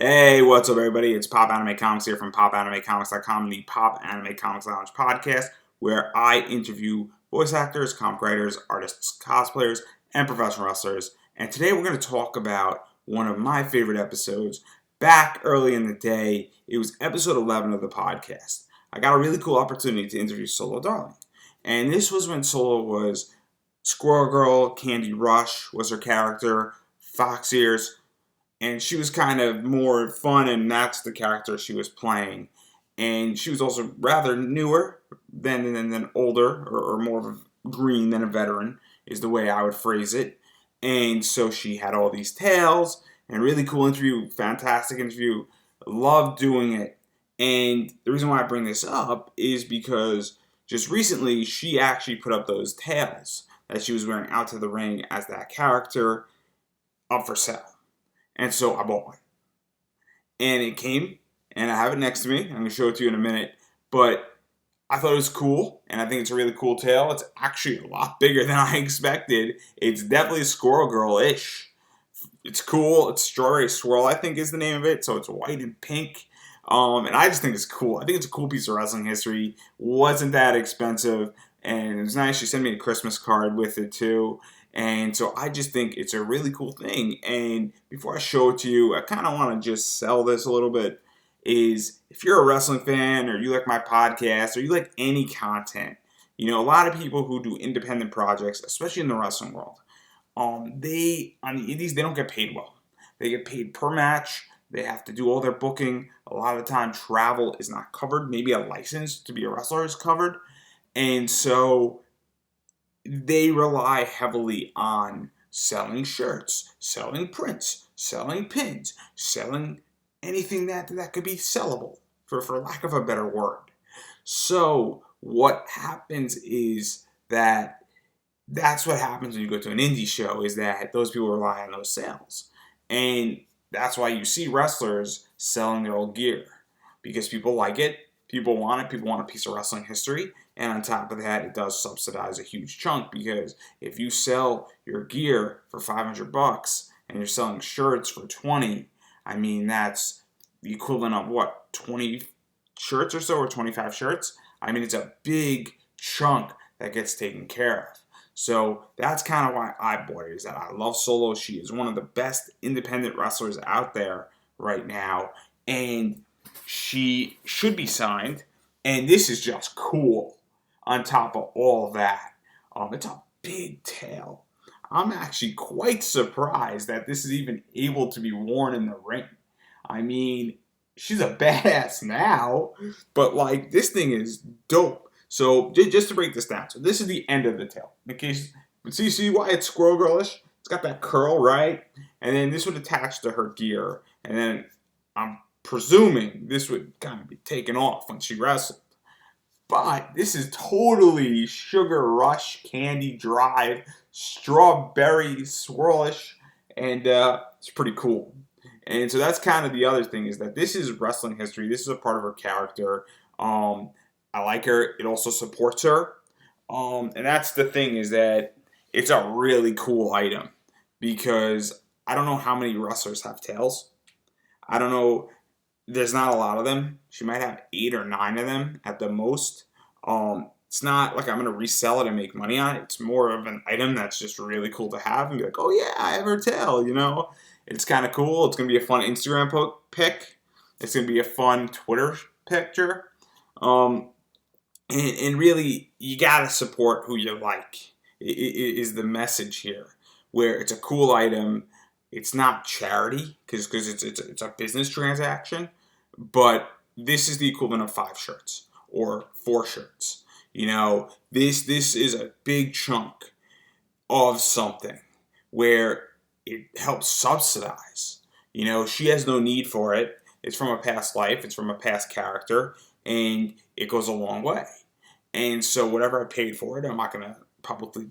Hey, what's up, everybody? It's Pop Anime Comics here from Popanimecomics.com, the Popanimecomics Lounge podcast, where I interview voice actors, comic writers, artists, cosplayers, and professional wrestlers. And today we're going to talk about one of my favorite episodes. Back early in the day, it was episode 11 of the podcast. I got a really cool opportunity to interview Solo Darling. And this was when Solo was Squirrel Girl, Candy Rush was her character, Fox Ears, and she was kind of more fun, and that's the character she was playing. And she was also rather newer than older, or more of a green than a veteran, is the way I would phrase it. And so she had all these tales, and really cool interview, fantastic interview. Loved doing it. And the reason why I bring this up is because just recently she actually put up those tales that she was wearing out to the ring as that character up for sale. And so I bought one. And it came, and I have it next to me. I'm going to show it to you in a minute. But I thought it was cool, and I think it's a really cool tale. It's actually a lot bigger than I expected. It's definitely Squirrel Girl-ish. It's cool. It's Strawberry Swirl, I think, is the name of it. So it's white and pink. And I just think it's cool. I think it's a cool piece of wrestling history. Wasn't that expensive. And it was nice. She sent me a Christmas card with it, too. And so I just think it's a really cool thing. And before I show it to you, I kind of want to just sell this a little bit. Is if you're a wrestling fan, or you like my podcast, or you like any content, a lot of people who do independent projects, especially in the wrestling world, they on the indies, they don't get paid well. They get paid per match. They have to do all their booking. A lot of the time, travel is not covered. Maybe a license to be a wrestler is covered. And so they rely heavily on selling shirts, selling prints, selling pins, selling anything that could be sellable, for lack of a better word. So what happens is that's what happens when you go to an indie show, is that those people rely on those sales. And that's why you see wrestlers selling their old gear, because people like it, people want it, people want a piece of wrestling history. And on top of that, it does subsidize a huge chunk, because if you sell your gear for $500 and you're selling shirts for $20, I mean, that's the equivalent of what, 20 shirts or so, or 25 shirts? I mean, it's a big chunk that gets taken care of. So that's kind of why I bought it, is that I love Solo. She is one of the best independent wrestlers out there right now, and she should be signed. And this is just cool. On top of all that, it's a big tail. I'm actually quite surprised that this is even able to be worn in the ring. I mean, she's a badass now, but this thing is dope. So just to break this down, so this is the end of the tail. In case, see why it's Squirrel Girlish? It's got that curl, right? And then this would attach to her gear, and then I'm presuming this would kind of be taken off when she wrestled. But this is totally Sugar Rush, Candy Drive, Strawberry Swirlish, and it's pretty cool. And so that's kind of the other thing, is that this is wrestling history. This is a part of her character. I like her. It also supports her. And that's the thing, is that it's a really cool item, because I don't know how many wrestlers have tails. I don't know. There's not a lot of them. She might have 8 or 9 of them at the most. It's not like I'm going to resell it and make money on it. It's more of an item that's just really cool to have and be like, oh yeah, I have her tail, It's kind of cool. It's going to be a fun Instagram pic. It's going to be a fun Twitter picture. And really, you got to support who you like, is the message here. Where it's a cool item. It's not charity, because it's a business transaction. But this is the equivalent of 5 shirts or 4 shirts. This is a big chunk of something where it helps subsidize. She has no need for it. It's from a past life. It's from a past character, and it goes a long way. And so whatever I paid for it, I'm not going to publicly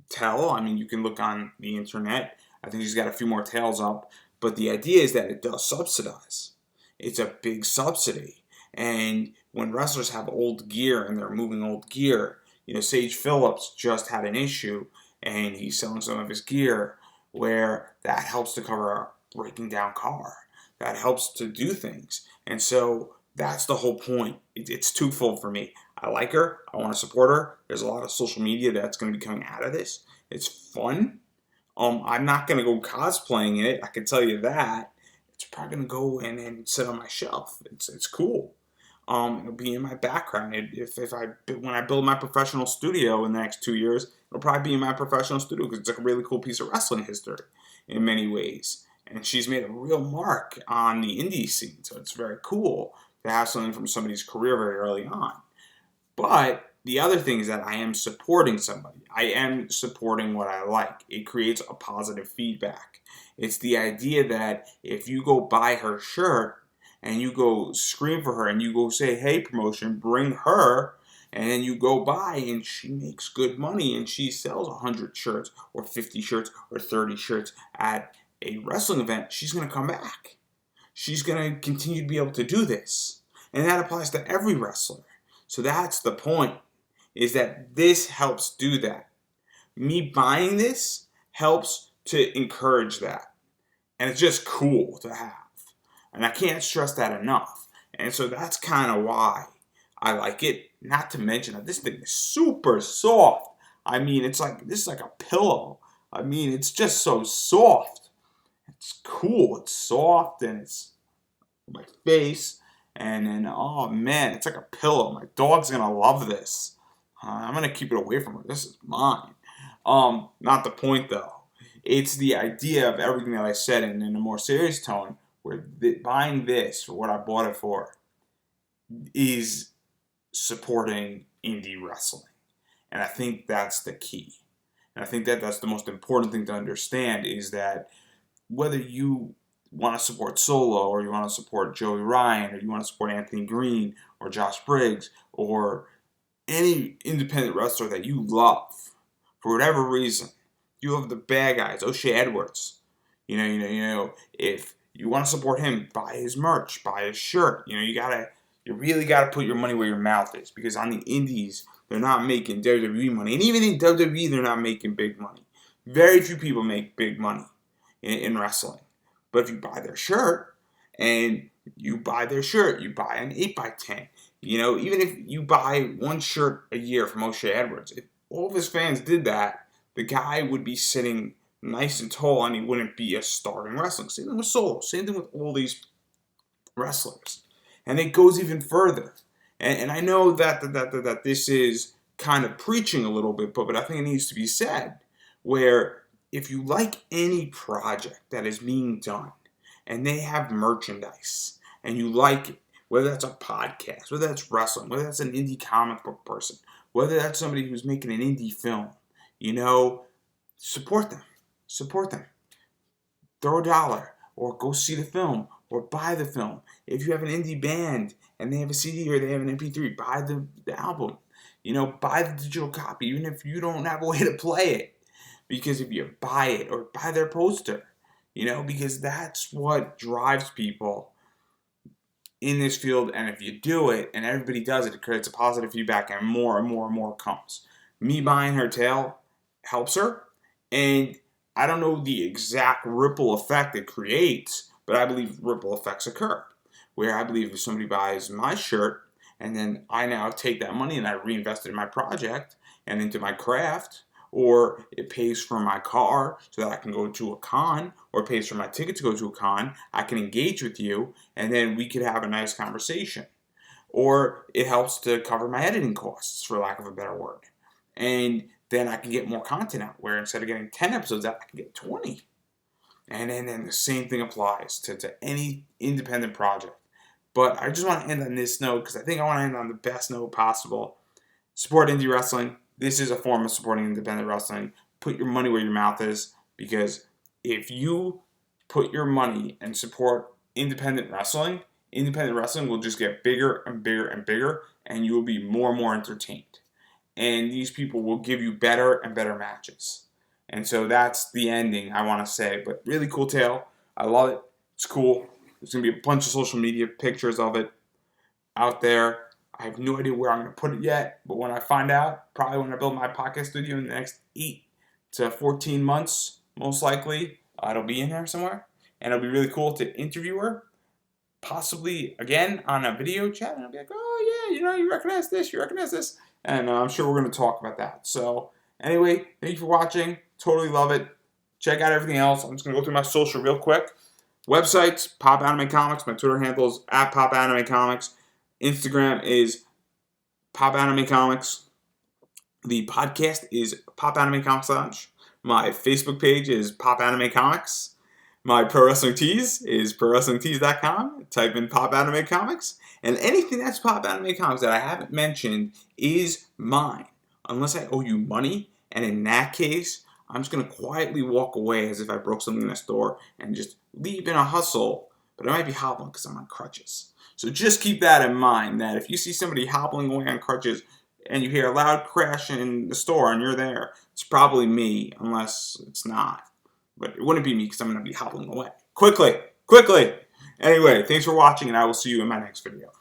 tell. I mean, you can look on the internet. I think she's got a few more tails up. But the idea is that it does subsidize. It's a big subsidy. And when wrestlers have old gear and they're moving old gear, Sage Phillips just had an issue, and he's selling some of his gear where that helps to cover a breaking down car. that helps to do things. And so that's the whole point. It's twofold for me. I like her. I want to support her. There's a lot of social media that's going to be coming out of this. It's fun. I'm not going to go cosplaying in it. I can tell you that. It's probably going to go in and sit on my shelf. It's cool. It'll be in my background. When I build my professional studio in the next 2 years, it'll probably be in my professional studio because it's like a really cool piece of wrestling history in many ways. And she's made a real mark on the indie scene, so it's very cool to have something from somebody's career very early on. But the other thing is that I am supporting somebody. I am supporting what I like. It creates a positive feedback. It's the idea that if you go buy her shirt and you go scream for her and you go say, hey, promotion, bring her, and then you go buy and she makes good money and she sells 100 shirts or 50 shirts or 30 shirts at a wrestling event, she's going to come back. She's going to continue to be able to do this. And that applies to every wrestler. So that's the point, is that this helps do that. Me buying this helps to encourage that. And it's just cool to have. And I can't stress that enough. And so that's kind of why I like it. Not to mention that this thing is super soft. I mean, this is like a pillow. I mean, it's just so soft. It's cool. It's soft and it's my face. And then, oh man, it's like a pillow. My dog's going to love this. I'm going to keep it away from her. This is mine. Not the point though. It's the idea of everything that I said in a more serious tone, where buying this for what I bought it for is supporting indie wrestling. And I think that's the key. And I think that that's the most important thing to understand, is that whether you want to support Solo, or you want to support Joey Ryan, or you want to support Anthony Green, or Josh Briggs, or any independent wrestler that you love, for whatever reason, you love the bad guys, O'Shea Edwards. If you want to support him, buy his merch, buy his shirt. You really gotta put your money where your mouth is, because on the indies, they're not making WWE money, and even in WWE, they're not making big money. Very few people make big money in wrestling. But if you buy their shirt, and you buy their shirt, you buy an 8x10. Even if you buy one shirt a year from O'Shea Edwards, if all of his fans did that, the guy would be sitting nice and tall, and he wouldn't be a star in wrestling. Same thing with Solo. Same thing with all these wrestlers. And it goes even further. And I know that this is kind of preaching a little bit, but I think it needs to be said, where if you like any project that is being done and they have merchandise and you like it, whether that's a podcast, whether that's wrestling, whether that's an indie comic book person, whether that's somebody who's making an indie film, support them. Support them. Throw a dollar, or go see the film, or buy the film. If you have an indie band and they have a CD or they have an MP3, buy the album. Buy the digital copy, even if you don't have a way to play it. Because if you buy it, or buy their poster, because that's what drives people in this field. And if you do it, and everybody does it, it creates a positive feedback, and more and more and more comes. Me buying her tail helps her, and I don't know the exact ripple effect it creates, but I believe ripple effects occur. Where I believe if somebody buys my shirt, and then I now take that money and I reinvest it in my project and into my craft, or it pays for my car so that I can go to a con, or it pays for my ticket to go to a con, I can engage with you, and then we could have a nice conversation. Or it helps to cover my editing costs, for lack of a better word. And then I can get more content out, where instead of getting 10 episodes out, I can get 20. And then the same thing applies to any independent project. But I just want to end on this note, because I think I want to end on the best note possible. Support indie wrestling. This is a form of supporting independent wrestling. Put your money where your mouth is, because if you put your money and support independent wrestling will just get bigger and bigger and bigger, and you will be more and more entertained. And these people will give you better and better matches. And so that's the ending I want to say. But really cool tale. I love it. It's cool. There's going to be a bunch of social media pictures of it out there. I have no idea where I'm going to put it yet. But when I find out, probably when I build my podcast studio in the next 8 to 14 months, most likely, it'll be in there somewhere. And it'll be really cool to interview her. possibly again on a video chat, and I'll be like, oh yeah, you recognize this, and I'm sure we're going to talk about that. So anyway, thank you for watching. Totally love it. Check out everything else. I'm just going to go through my social real quick. Websites, Pop Anime Comics. My Twitter handle is @PopAnimeComics. Instagram is Pop Anime Comics. The podcast is Pop Anime Comics Lounge. My Facebook page is Pop Anime Comics. My Pro Wrestling Tees is ProWrestlingTees.com. Type in Pop Anime Comics. And anything that's Pop Anime Comics that I haven't mentioned is mine. Unless I owe you money. And in that case, I'm just going to quietly walk away as if I broke something in a store and just leave in a hustle. But I might be hobbling because I'm on crutches. So just keep that in mind, that if you see somebody hobbling away on crutches and you hear a loud crash in the store and you're there, it's probably me, unless it's not. But it wouldn't be me because I'm going to be hobbling away. Quickly! Anyway, thanks for watching, and I will see you in my next video.